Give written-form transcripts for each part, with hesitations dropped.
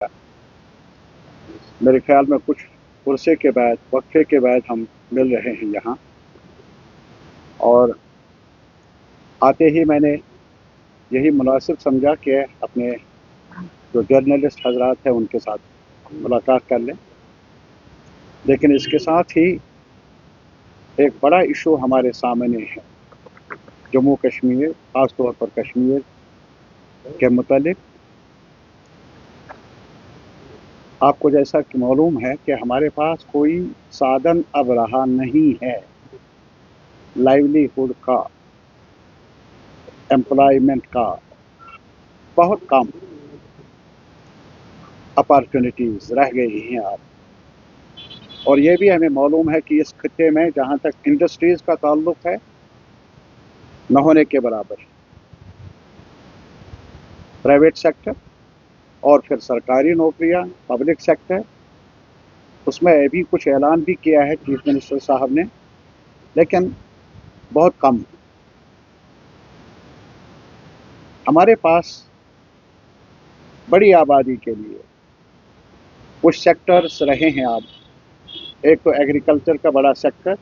मेरे ख्याल में कुछ पुरसे के बाद, वक्फे के बाद हम मिल रहे हैं यहाँ। और आते ही मैंने यही मुनासिब समझा कि अपने जो जर्नलिस्ट हजरात हैं उनके साथ मुलाकात कर लें। लेकिन इसके साथ ही एक बड़ा इशू हमारे सामने है, जम्मू कश्मीर, ख़ास तौर पर कश्मीर के मुतालिक। आपको जैसा कि मालूम है कि हमारे पास कोई साधन अब रहा नहीं है लाइवलीहुड का, एम्प्लॉयमेंट का। बहुत कम अपॉर्चुनिटीज़ रह गई हैं अब। और ये भी हमें मालूम है कि इस खत्ते में जहाँ तक इंडस्ट्रीज़ का ताल्लुक है, न होने के बराबर। प्राइवेट सेक्टर और फिर सरकारी नौकरियाँ, पब्लिक सेक्टर, उसमें अभी कुछ ऐलान भी किया है चीफ मिनिस्टर साहब ने, लेकिन बहुत कम। हमारे पास बड़ी आबादी के लिए कुछ सेक्टर्स रहे हैं अब। एक तो एग्रीकल्चर का बड़ा सेक्टर,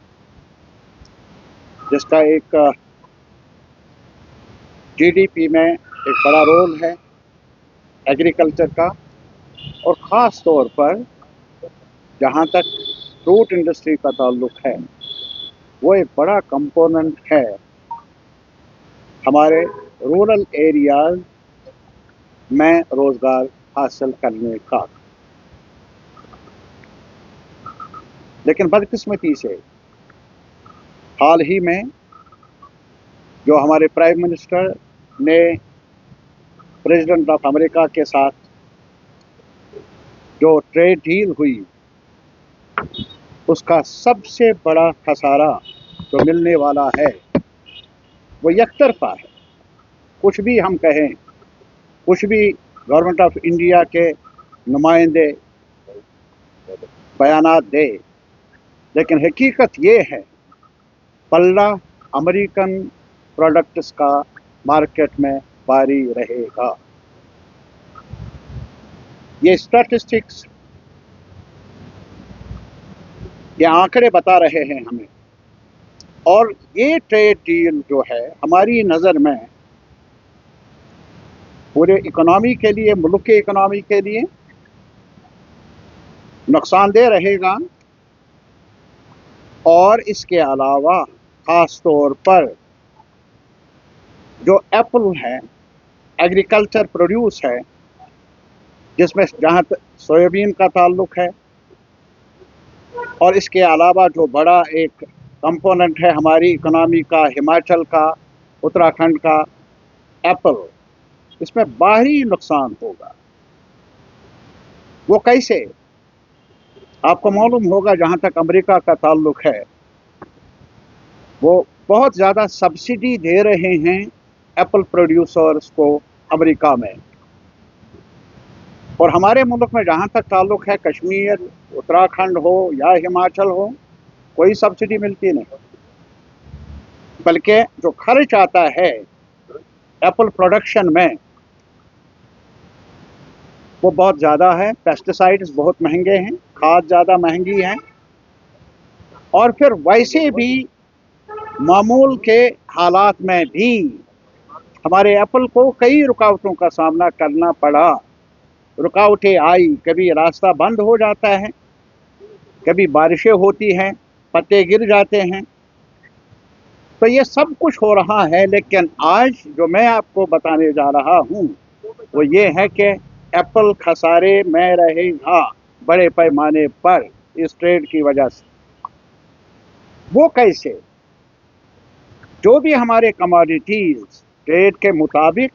जिसका एक जीडीपी में एक बड़ा रोल है एग्रीकल्चर का। और ख़ास तौर पर जहाँ तक फ्रूट इंडस्ट्री का ताल्लुक है, वो एक बड़ा कंपोनेंट है हमारे रूरल एरियाज में रोज़गार हासिल करने का। लेकिन बदकिस्मती से हाल ही में जो हमारे प्राइम मिनिस्टर ने प्रेसिडेंट ऑफ अमेरिका के साथ जो ट्रेड डील हुई, उसका सबसे बड़ा खसारा जो मिलने वाला है वो एकतरफा है। कुछ भी हम कहें, कुछ भी गवर्नमेंट ऑफ इंडिया के नुमाइंदे बयानात दे, लेकिन हकीकत ये है पल्ला अमेरिकन प्रोडक्ट्स का मार्केट में भारी रहेगा। ये स्टैटिस्टिक्स, ये आंकड़े बता रहे हैं हमें। और ये ट्रेड डील जो है हमारी नज़र में पूरे इकोनॉमी के लिए, मुल्क के इकोनॉमी के लिए नुकसानदेह रहेगा। और इसके अलावा ख़ास तौर पर जो एप्पल है, एग्रीकल्चर प्रोड्यूस है, जिसमें जहाँ तक सोयाबीन का ताल्लुक है, और इसके अलावा जो बड़ा एक कंपोनेंट है हमारी इकोनॉमी का, हिमाचल का, उत्तराखंड का एप्पल, इसमें बाहरी नुकसान होगा। वो कैसे? आपको मालूम होगा जहाँ तक अमेरिका का ताल्लुक है, वो बहुत ज़्यादा सब्सिडी दे रहे हैं एप्पल प्रोड्यूसर्स को अमेरिका में। और हमारे मुल्क में जहाँ तक ताल्लुक है, कश्मीर, उत्तराखंड हो या हिमाचल हो, कोई सब्सिडी मिलती नहीं। बल्कि जो खर्च आता है एप्पल प्रोडक्शन में वो बहुत ज़्यादा है। पेस्टिसाइड्स बहुत महंगे हैं, खाद ज़्यादा महंगी है। और फिर वैसे भी मामूल के हालात में भी हमारे एप्पल को कई रुकावटों का सामना करना पड़ा। रुकावटें आई, कभी रास्ता बंद हो जाता है, कभी बारिशें होती हैं, पत्ते गिर जाते हैं। तो ये सब कुछ हो रहा है। लेकिन आज जो मैं आपको बताने जा रहा हूँ वो ये है कि एप्पल खसारे में रहेगा बड़े पैमाने पर इस ट्रेड की वजह से। वो कैसे? जो भी हमारे कमोडिटीज़ ट्रेड के मुताबिक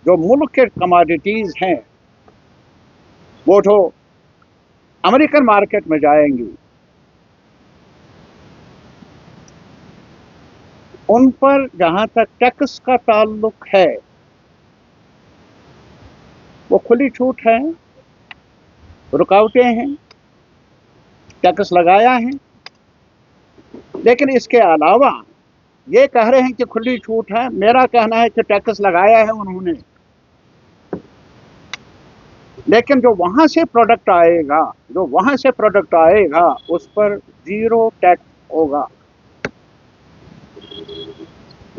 जो मुल्क के कमोडिटीज़ हैं, वो जो अमेरिकन मार्केट में जाएंगी, उन पर जहाँ तक टैक्स का ताल्लुक है वो खुली छूट है, रुकावटें हैं, टैक्स लगाया है। लेकिन इसके अलावा ये कह रहे हैं कि खुली छूट है, मेरा कहना है कि टैक्स लगाया है उन्होंने। لیکن جو وہاں سے پروڈکٹ آئے گا اس پر 0 ٹیکس ہوگا.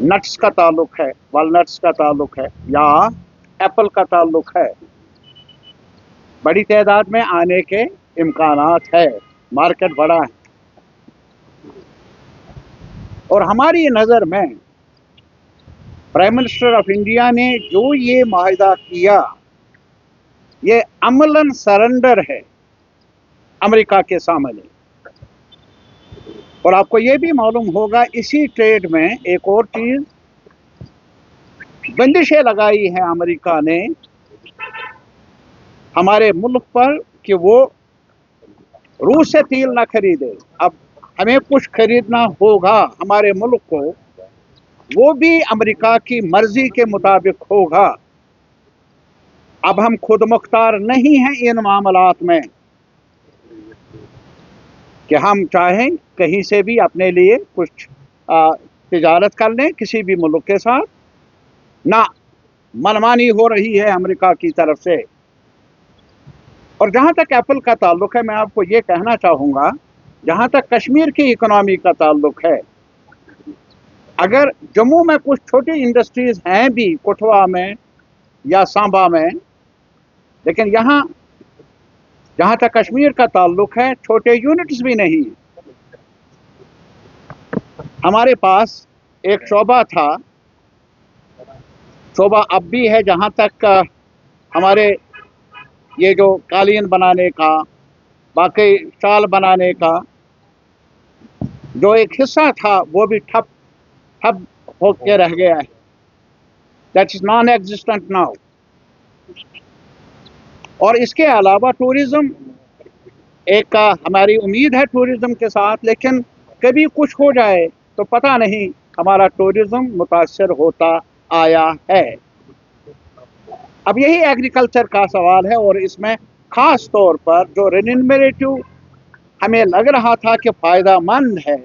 نٹس کا تعلق ہے، والنٹس کا تعلق ہے یا ایپل کا تعلق ہے، بڑی تعداد میں آنے کے امکانات ہے، مارکیٹ بڑا ہے. اور ہماری نظر میں پرائم منسٹر آف انڈیا نے جو یہ معاہدہ کیا یہ عملاً سرنڈر ہے امریکہ کے سامنے. اور آپ کو یہ بھی معلوم ہوگا اسی ٹریڈ میں ایک اور چیز بندشیں لگائی ہیں امریکہ نے ہمارے ملک پر کہ وہ روس سے تیل نہ خریدے. اب ہمیں کچھ خریدنا ہوگا ہمارے ملک کو، وہ بھی امریکہ کی مرضی کے مطابق ہوگا. اب ہم خود مختار نہیں ہیں ان معاملات میں کہ ہم چاہیں کہیں سے بھی اپنے لیے کچھ تجارت کر لیں کسی بھی ملک کے ساتھ. نہ، منمانی ہو رہی ہے امریکہ کی طرف سے. اور جہاں تک ایپل کا تعلق ہے میں آپ کو یہ کہنا چاہوں گا، جہاں تک کشمیر کی اکنامی کا تعلق ہے، اگر جموں میں کچھ چھوٹی انڈسٹریز ہیں بھی کٹھوا میں یا سانبا میں، لیکن یہاں جہاں تک کشمیر کا تعلق ہے چھوٹے یونٹس بھی نہیں. ہمارے پاس ایک شعبہ تھا، شعبہ اب بھی ہے، جہاں تک ہمارے یہ جو قالین بنانے کا، باقی شال بنانے کا جو ایک حصہ تھا وہ بھی ٹھپ ہو کے رہ گیا ہے. That is naan existent now. اور اس کے علاوہ ٹورزم ایک ہماری امید ہے ٹورزم کے ساتھ، لیکن کبھی کچھ ہو جائے تو پتہ نہیں ہمارا ٹورزم متاثر ہوتا آیا ہے. اب یہی ایگریکلچر کا سوال ہے، اور اس میں خاص طور پر جو رینیومیریٹو ہمیں لگ رہا تھا کہ فائدہ مند ہے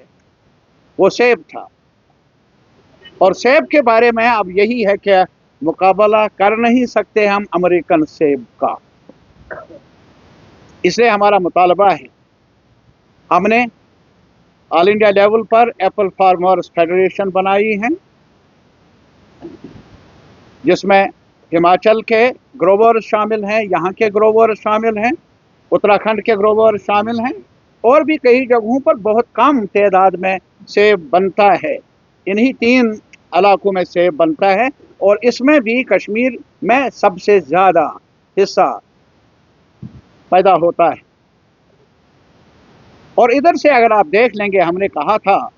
وہ سیب تھا. اور سیب کے بارے میں اب یہی ہے کہ مقابلہ کر نہیں سکتے ہم امریکن سیب کا. اس لیے ہمارا مطالبہ ہے، ہم نے آل انڈیا لیول پر ایپل فارمرز فیڈریشن بنائی ہے جس میں ہماچل کے گروورز شامل ہیں، یہاں کے گروورز شامل ہیں، اتراکھنڈ کے گروورز شامل ہیں، اور بھی کئی جگہوں پر بہت کم تعداد میں سیب بنتا ہے. انہی 3 علاقوں میں سیب بنتا ہے، اور اس میں بھی کشمیر میں سب سے زیادہ حصہ پیدا ہوتا ہے. اور ادھر سے اگر آپ دیکھ لیں گے، ہم نے کہا تھا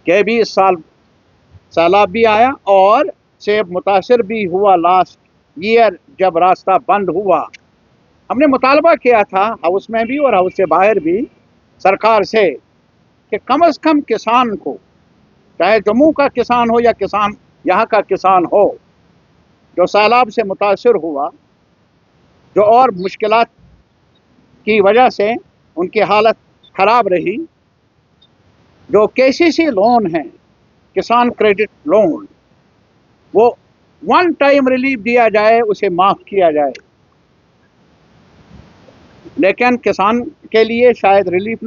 کہ بھی اس سال سیلاب بھی آیا اور سیب متاثر بھی ہوا. لاسٹ ایئر جب راستہ بند ہوا، ہم نے مطالبہ کیا تھا ہاؤس میں بھی اور ہاؤس سے باہر بھی سرکار سے کہ کم از کم کسان کو، چاہے جموں کا کسان ہو یا کسان یہاں کا کسان ہو، جو سیلاب سے متاثر ہوا، جو اور مشکلات کی وجہ سے ان کی حالت خراب رہی، جو KCC لون ہیں، کسان کریڈٹ لون، وہ 1 ٹائم ریلیف دیا جائے، اسے معاف کیا جائے. لیکن کسان کے لیے شاید ریلیف نہیں